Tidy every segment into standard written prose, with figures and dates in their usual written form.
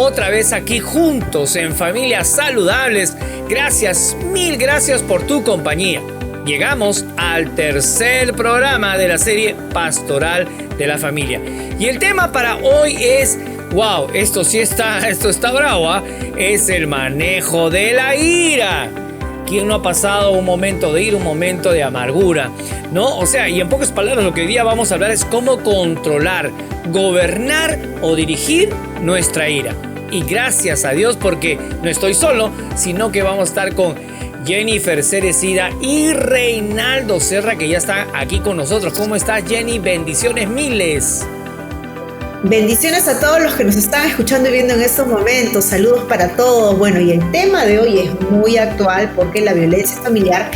otra vez aquí juntos en Familias Saludables. Gracias, mil gracias por tu compañía. Llegamos al tercer programa de la serie Pastoral de la Familia. Y el tema para hoy es, wow, esto está bravo, ¿eh? Es el manejo de la ira. ¿Quién no ha pasado un momento de ira, un momento de amargura? ¿No? O sea, y en pocas palabras lo que hoy día vamos a hablar es cómo controlar, gobernar o dirigir nuestra ira. Y gracias a Dios porque no estoy solo, sino que vamos a estar con Jennifer Cerecida y Reinaldo Serra, que ya están aquí con nosotros. ¿Cómo estás, Jenny? Bendiciones miles. Bendiciones a todos los que nos están escuchando y viendo en estos momentos. Saludos para todos. Bueno, y el tema de hoy es muy actual porque la violencia familiar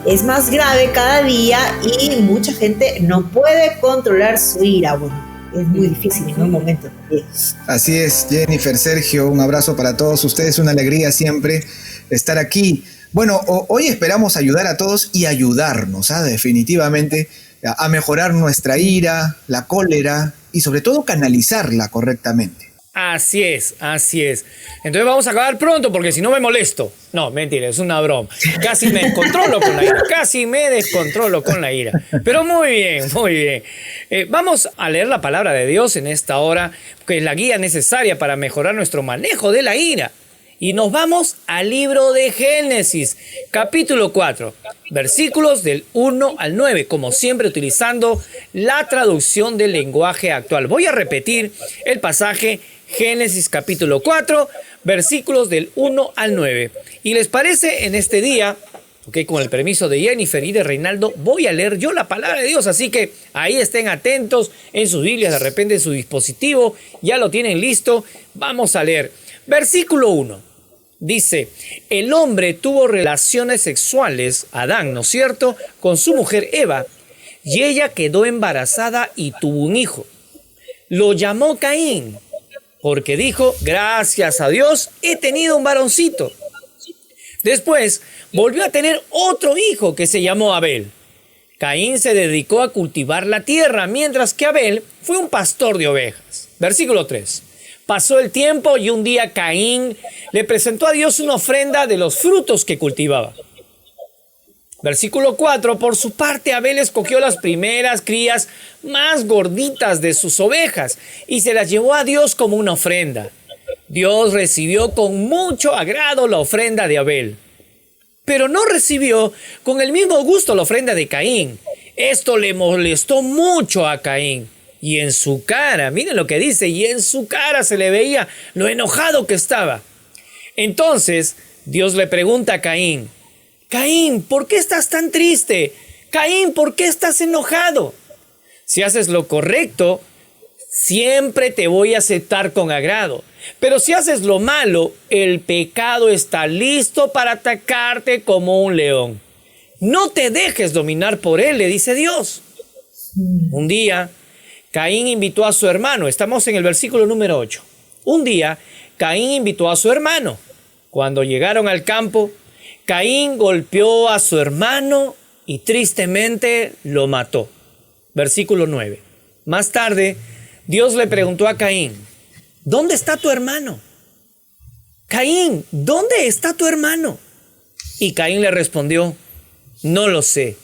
es más grave cada día y mucha gente no puede controlar su ira. Bueno, es muy difícil en un momento también. Así es, Jennifer, Sergio, un abrazo para todos ustedes, una alegría siempre estar aquí. Bueno, hoy esperamos ayudar a todos y ayudarnos, definitivamente, a mejorar nuestra ira, la cólera y sobre todo canalizarla correctamente. Así es, así es. Entonces vamos a acabar pronto porque si no me molesto. No, mentira, es una broma. Casi me descontrolo con la ira. Pero muy bien, muy bien. Vamos a leer la palabra de Dios en esta hora, que es la guía necesaria para mejorar nuestro manejo de la ira. Y nos vamos al libro de Génesis, capítulo 4, versículos del 1 al 9, como siempre utilizando la traducción del lenguaje actual. Voy a repetir el pasaje Génesis capítulo 4, versículos del 1 al 9. Y les parece en este día, con el permiso de Jennifer y de Reinaldo, voy a leer yo la palabra de Dios. Así que ahí estén atentos en sus Biblias, de repente en su dispositivo, ya lo tienen listo. Vamos a leer. Versículo 1. Dice, el hombre tuvo relaciones sexuales, Adán, ¿no es cierto?, con su mujer Eva, y ella quedó embarazada y tuvo un hijo. Lo llamó Caín, porque dijo, gracias a Dios, he tenido un varoncito. Después, volvió a tener otro hijo que se llamó Abel. Caín se dedicó a cultivar la tierra, mientras que Abel fue un pastor de ovejas. Versículo 3. Pasó el tiempo y un día Caín le presentó a Dios una ofrenda de los frutos que cultivaba. Versículo 4. Por su parte, Abel escogió las primeras crías más gorditas de sus ovejas y se las llevó a Dios como una ofrenda. Dios recibió con mucho agrado la ofrenda de Abel, pero no recibió con el mismo gusto la ofrenda de Caín. Esto le molestó mucho a Caín. Y en su cara, miren lo que dice, y en su cara se le veía lo enojado que estaba. Entonces Dios le pregunta a Caín, Caín, ¿por qué estás tan triste? Caín, ¿por qué estás enojado? Si haces lo correcto, siempre te voy a aceptar con agrado. Pero si haces lo malo, el pecado está listo para atacarte como un león. No te dejes dominar por él, le dice Dios. Un día, Caín invitó a su hermano. Estamos en el versículo número 8. Un día, Caín invitó a su hermano. Cuando llegaron al campo, Caín golpeó a su hermano y tristemente lo mató. Versículo 9. Más tarde, Dios le preguntó a Caín, ¿dónde está tu hermano? Caín, ¿dónde está tu hermano? Y Caín le respondió, no lo sé.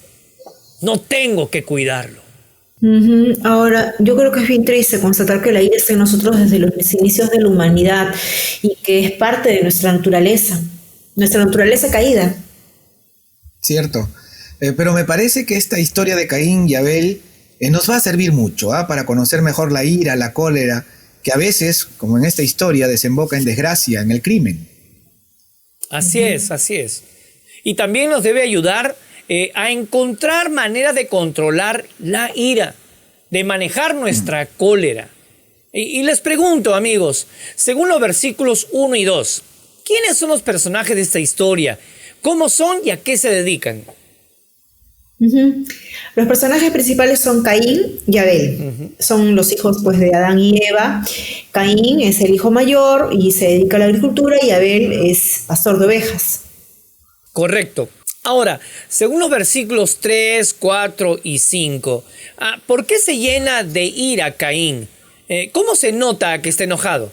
No tengo que cuidarlo. Ahora, yo creo que es bien triste constatar que la ira está en nosotros desde los inicios de la humanidad y que es parte de nuestra naturaleza caída. Cierto, pero me parece que esta historia de Caín y Abel nos va a servir mucho para conocer mejor la ira, la cólera, que a veces, como en esta historia, desemboca en desgracia, en el crimen. Así es, así es. Y también nos debe ayudar a encontrar maneras de controlar la ira, de manejar nuestra cólera. Y les pregunto, amigos, según los versículos 1 y 2, ¿quiénes son los personajes de esta historia? ¿Cómo son y a qué se dedican? Los personajes principales son Caín y Abel. Son los hijos de Adán y Eva. Caín es el hijo mayor y se dedica a la agricultura y Abel es pastor de ovejas. Correcto. Ahora, según los versículos 3, 4 y 5, ¿por qué se llena de ira Caín? ¿Cómo se nota que está enojado?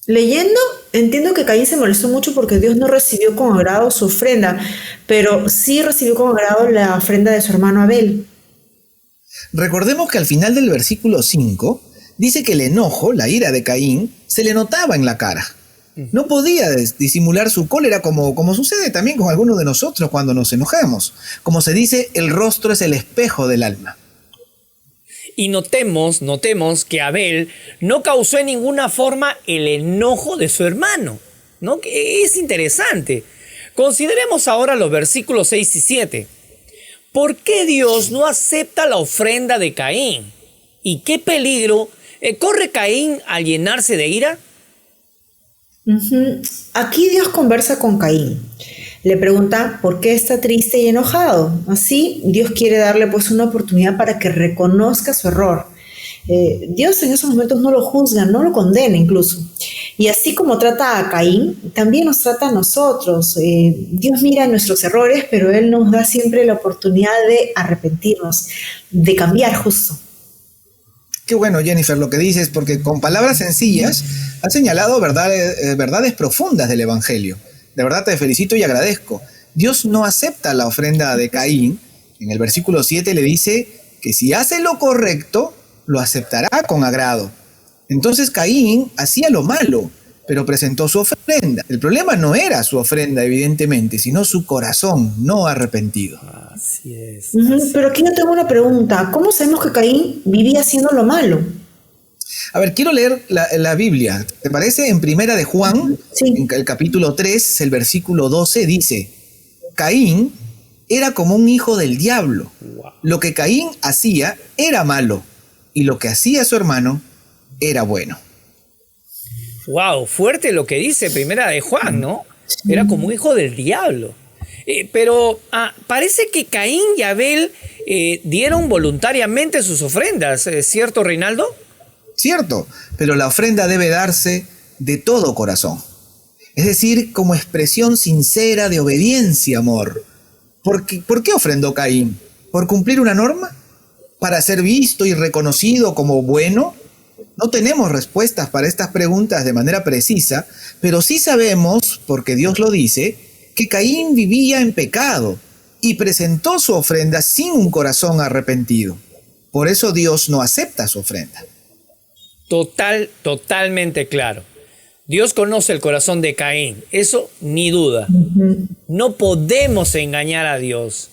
Leyendo, entiendo que Caín se molestó mucho porque Dios no recibió con agrado su ofrenda, pero sí recibió con agrado la ofrenda de su hermano Abel. Recordemos que al final del versículo 5 dice que el enojo, la ira de Caín, se le notaba en la cara. No podía disimular su cólera como sucede también con algunos de nosotros cuando nos enojamos. Como se dice, el rostro es el espejo del alma. Y notemos que Abel no causó en ninguna forma el enojo de su hermano, ¿no? Que es interesante. Consideremos ahora los versículos 6 y 7. ¿Por qué Dios no acepta la ofrenda de Caín? ¿Y qué peligro corre Caín al llenarse de ira? Aquí Dios conversa con Caín. Le pregunta por qué está triste y enojado. Así, Dios quiere darle pues una oportunidad para que reconozca su error. Dios en esos momentos no lo juzga, no lo condena incluso. Y así como trata a Caín, también nos trata a nosotros. Dios mira nuestros errores, pero Él nos da siempre la oportunidad de arrepentirnos, de cambiar justo. Qué bueno, Jennifer, lo que dices, porque con palabras sencillas has señalado verdades profundas del Evangelio. De verdad te felicito y agradezco. Dios no acepta la ofrenda de Caín. En el versículo 7 le dice que si hace lo correcto, lo aceptará con agrado. Entonces Caín hacía lo malo, pero presentó su ofrenda. El problema no era su ofrenda, evidentemente, sino su corazón no arrepentido. Así es. Pero aquí yo tengo una pregunta. ¿Cómo sabemos que Caín vivía haciendo lo malo? A ver, quiero leer la Biblia. ¿Te parece? En Primera de Juan, sí. En el capítulo 3, el versículo 12, dice: Caín era como un hijo del diablo. Wow. Lo que Caín hacía era malo, y lo que hacía su hermano era bueno. Wow, fuerte lo que dice Primera de Juan, ¿no? Era como un hijo del diablo. Pero parece que Caín y Abel dieron voluntariamente sus ofrendas, ¿cierto, Reinaldo? Cierto, pero la ofrenda debe darse de todo corazón. Es decir, como expresión sincera de obediencia, amor. ¿Por qué ofrendó Caín? ¿Por cumplir una norma? ¿Para ser visto y reconocido como bueno? No tenemos respuestas para estas preguntas de manera precisa, pero sí sabemos, porque Dios lo dice, que Caín vivía en pecado y presentó su ofrenda sin un corazón arrepentido. Por eso Dios no acepta su ofrenda. Totalmente claro. Dios conoce el corazón de Caín, eso ni duda. No podemos engañar a Dios.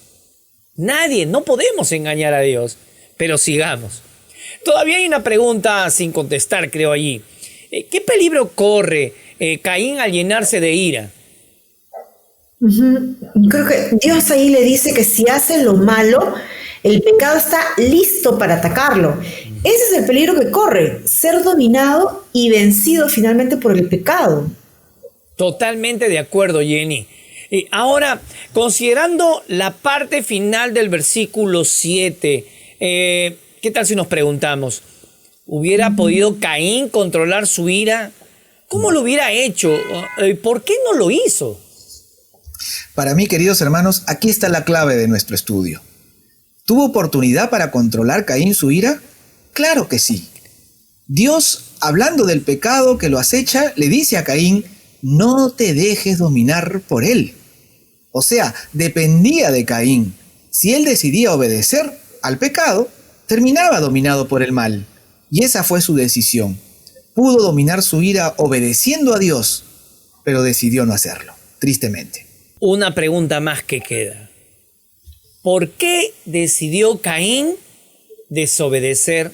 Nadie, no podemos engañar a Dios. Pero sigamos. Todavía hay una pregunta sin contestar, creo allí. ¿Qué peligro corre Caín al llenarse de ira? Creo que Dios ahí le dice que si hace lo malo, el pecado está listo para atacarlo. Ese es el peligro que corre, ser dominado y vencido finalmente por el pecado. Totalmente de acuerdo, Jenny. Ahora, considerando la parte final del versículo 7, ¿qué tal si nos preguntamos? ¿Hubiera podido Caín controlar su ira? ¿Cómo lo hubiera hecho? ¿Por qué no lo hizo? Para mí, queridos hermanos, aquí está la clave de nuestro estudio. ¿Tuvo oportunidad para controlar Caín su ira? Claro que sí. Dios, hablando del pecado que lo acecha, le dice a Caín: no te dejes dominar por él. O sea, dependía de Caín. Si él decidía obedecer al pecado, terminaba dominado por el mal. Y esa fue su decisión. Pudo dominar su ira obedeciendo a Dios, pero decidió no hacerlo, tristemente. Una pregunta más que queda. ¿Por qué decidió Caín desobedecer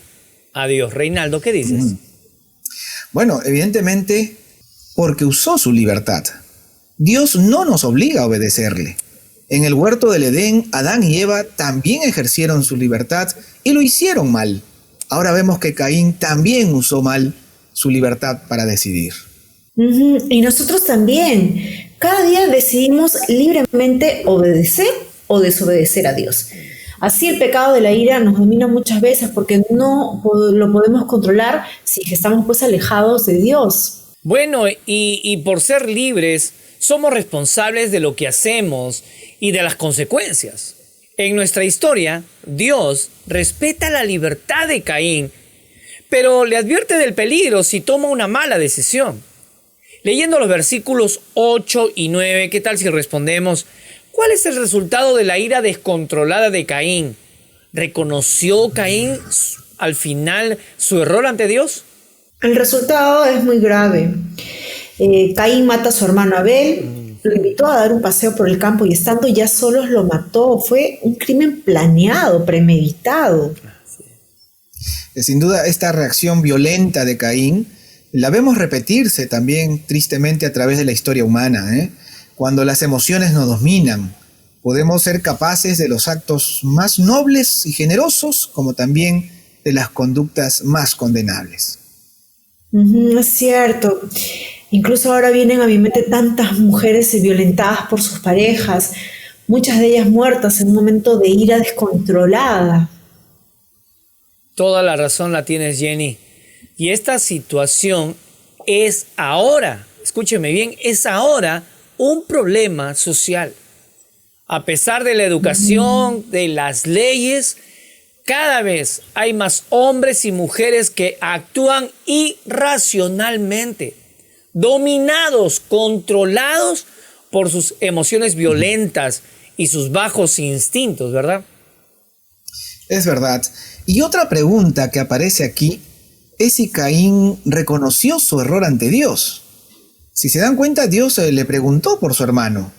a Dios? Reinaldo, ¿qué dices? Bueno, evidentemente, porque usó su libertad. Dios no nos obliga a obedecerle. En el huerto del Edén, Adán y Eva también ejercieron su libertad y lo hicieron mal. Ahora vemos que Caín también usó mal su libertad para decidir. Y nosotros también. Cada día decidimos libremente obedecer o desobedecer a Dios. Así el pecado de la ira nos domina muchas veces porque no lo podemos controlar si estamos pues alejados de Dios. Bueno, y por ser libres, somos responsables de lo que hacemos y de las consecuencias. En nuestra historia, Dios respeta la libertad de Caín, pero le advierte del peligro si toma una mala decisión. Leyendo los versículos 8 y 9, ¿qué tal si respondemos? ¿Cuál es el resultado de la ira descontrolada de Caín? ¿Reconoció Caín al final su error ante Dios? El resultado es muy grave. Caín mata a su hermano Abel, lo invitó a dar un paseo por el campo y estando ya solos lo mató. Fue un crimen planeado, premeditado. Sin duda, esta reacción violenta de Caín la vemos repetirse también tristemente a través de la historia humana, ¿eh? Cuando las emociones nos dominan, podemos ser capaces de los actos más nobles y generosos, como también de las conductas más condenables. Es cierto. Incluso ahora vienen a mi mente tantas mujeres violentadas por sus parejas, muchas de ellas muertas en un momento de ira descontrolada. Toda la razón la tienes, Jenny. Y esta situación es ahora, escúcheme bien, es ahora un problema social. A pesar de la educación, de las leyes, cada vez hay más hombres y mujeres que actúan irracionalmente, dominados, controlados por sus emociones violentas y sus bajos instintos, ¿verdad? Es verdad. Y otra pregunta que aparece aquí es si Caín reconoció su error ante Dios. Si se dan cuenta, Dios le preguntó por su hermano.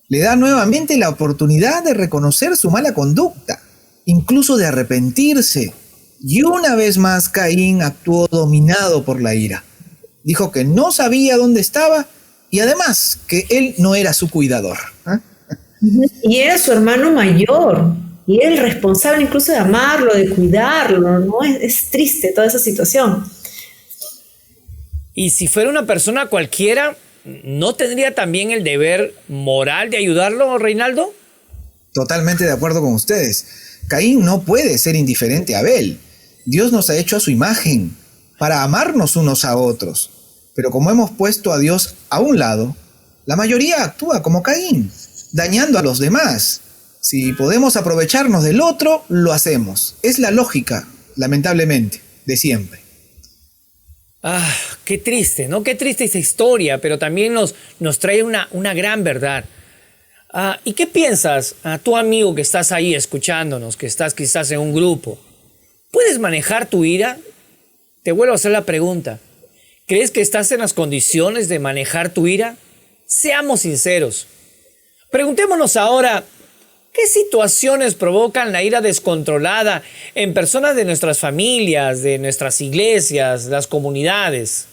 Le da nuevamente la oportunidad de reconocer su mala conducta, incluso de arrepentirse. Y una vez más Caín actuó dominado por la ira. Dijo que no sabía dónde estaba y además que él no era su cuidador. Y era su hermano mayor. Y era el responsable incluso de amarlo, de cuidarlo, ¿no? Es triste toda esa situación. Y si fuera una persona cualquiera, ¿no tendría también el deber moral de ayudarlo, Reinaldo? Totalmente de acuerdo con ustedes. Caín no puede ser indiferente a Abel. Dios nos ha hecho a su imagen para amarnos unos a otros. Pero como hemos puesto a Dios a un lado, la mayoría actúa como Caín, dañando a los demás. Si podemos aprovecharnos del otro, lo hacemos. Es la lógica, lamentablemente, de siempre. Ah, qué triste, ¿no? Qué triste esta historia, pero también nos trae una gran verdad. ¿Y qué piensas, tu amigo que estás ahí escuchándonos, que estás quizás en un grupo? ¿Puedes manejar tu ira? Te vuelvo a hacer la pregunta. ¿Crees que estás en las condiciones de manejar tu ira? Seamos sinceros. Preguntémonos ahora, ¿qué situaciones provocan la ira descontrolada en personas de nuestras familias, de nuestras iglesias, las comunidades?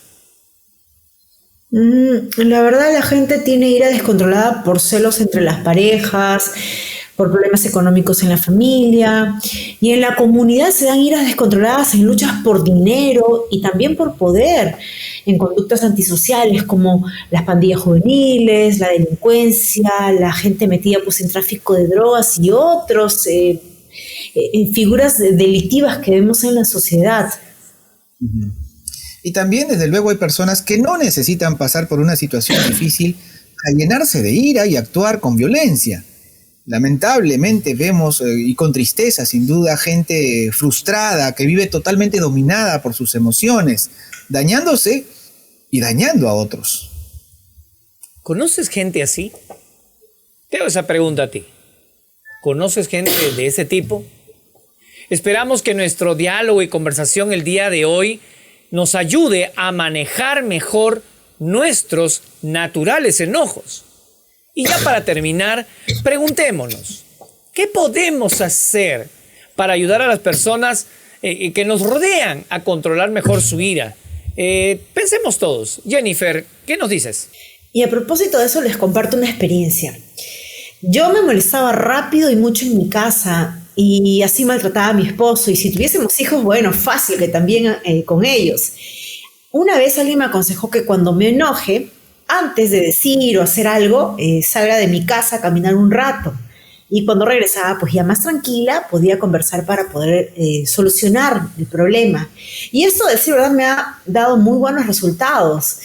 La verdad, la gente tiene ira descontrolada por celos entre las parejas, por problemas económicos en la familia, y en la comunidad se dan iras descontroladas en luchas por dinero y también por poder, en conductas antisociales como las pandillas juveniles, la delincuencia, la gente metida pues en tráfico de drogas y otros, en figuras delictivas que vemos en la sociedad. Y también, desde luego, hay personas que no necesitan pasar por una situación difícil a llenarse de ira y actuar con violencia. Lamentablemente vemos, y con tristeza sin duda, gente frustrada que vive totalmente dominada por sus emociones, dañándose y dañando a otros. ¿Conoces gente así? Te hago esa pregunta a ti. ¿Conoces gente de ese tipo? Esperamos que nuestro diálogo y conversación el día de hoy nos ayude a manejar mejor nuestros naturales enojos. Y ya para terminar, preguntémonos, ¿qué podemos hacer para ayudar a las personas que nos rodean a controlar mejor su ira? Pensemos todos. Jennifer, ¿qué nos dices? Y a propósito de eso, les comparto una experiencia. Yo me molestaba rápido y mucho en mi casa y así maltrataba a mi esposo. Y si tuviésemos hijos, bueno, fácil que también con ellos. Una vez alguien me aconsejó que cuando me enoje, antes de decir o hacer algo, salga de mi casa a caminar un rato. Y cuando regresaba, pues ya más tranquila, podía conversar para poder solucionar el problema. Y esto, a decir verdad, me ha dado muy buenos resultados.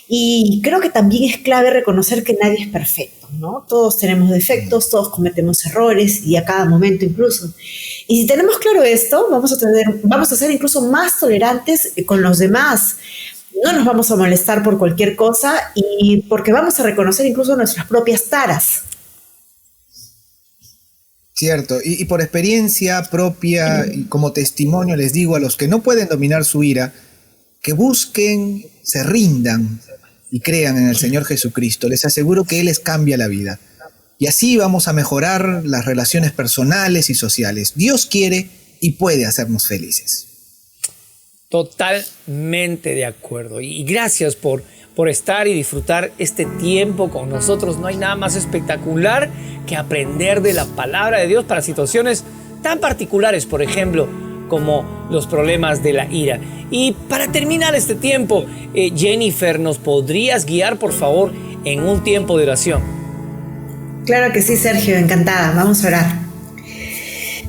Y creo que también es clave reconocer que nadie es perfecto, ¿no? Todos tenemos defectos, todos cometemos errores, y a cada momento incluso. Y si tenemos claro esto, vamos a ser incluso más tolerantes con los demás. no nos vamos a molestar por cualquier cosa y porque vamos a reconocer incluso nuestras propias taras. Cierto, y por experiencia propia y como testimonio les digo a los que no pueden dominar su ira, que busquen, se rindan y crean en el Señor Jesucristo. Les aseguro que Él les cambia la vida. Y así vamos a mejorar las relaciones personales y sociales. Dios quiere y puede hacernos felices. Totalmente de acuerdo. Y gracias por estar y disfrutar este tiempo con nosotros. No hay nada más espectacular que aprender de la palabra de Dios para situaciones tan particulares, por ejemplo, como los problemas de la ira. Y para terminar este tiempo, Jennifer, ¿nos podrías guiar, por favor, en un tiempo de oración? Claro que sí, Sergio, encantada. Vamos a orar.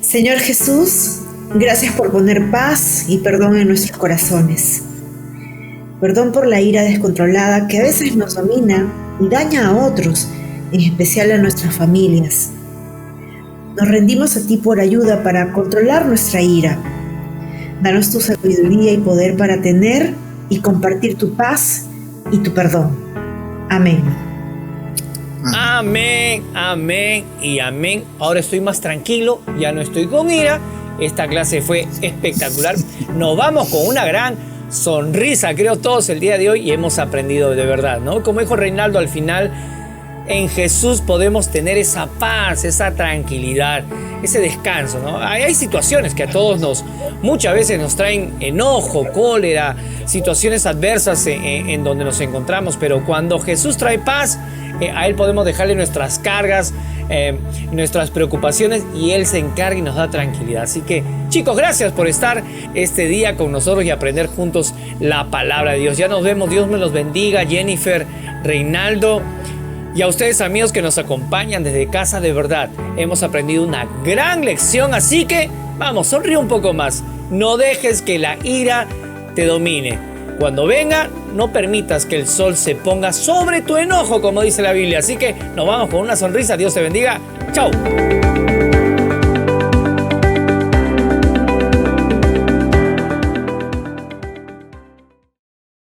Señor Jesús, gracias por poner paz y perdón en nuestros corazones. Perdón por la ira descontrolada que a veces nos domina y daña a otros, en especial a nuestras familias. Nos rendimos a ti por ayuda para controlar nuestra ira. Danos tu sabiduría y poder para tener y compartir tu paz y tu perdón. Amén. Amén, amén y amén. Ahora estoy más tranquilo, ya no estoy con ira. Esta clase fue espectacular. Nos vamos con una gran sonrisa, creo, todos el día de hoy, y hemos aprendido de verdad, ¿no? Como dijo Reinaldo al final, en Jesús podemos tener esa paz, esa tranquilidad, ese descanso, ¿no? Hay situaciones que a todos muchas veces nos traen enojo, cólera, situaciones adversas en donde nos encontramos, pero cuando Jesús trae paz, a Él podemos dejarle nuestras cargas, nuestras preocupaciones, y Él se encarga y nos da tranquilidad. Así que, chicos, gracias por estar este día con nosotros y aprender juntos la palabra de Dios. Ya nos vemos, Dios me los bendiga, Jennifer, Reinaldo. Y a ustedes, amigos que nos acompañan desde casa, de verdad, hemos aprendido una gran lección, así que vamos, sonríe un poco más. No dejes que la ira te domine. Cuando venga, no permitas que el sol se ponga sobre tu enojo, como dice la Biblia. Así que nos vamos con una sonrisa. Dios te bendiga. Chao.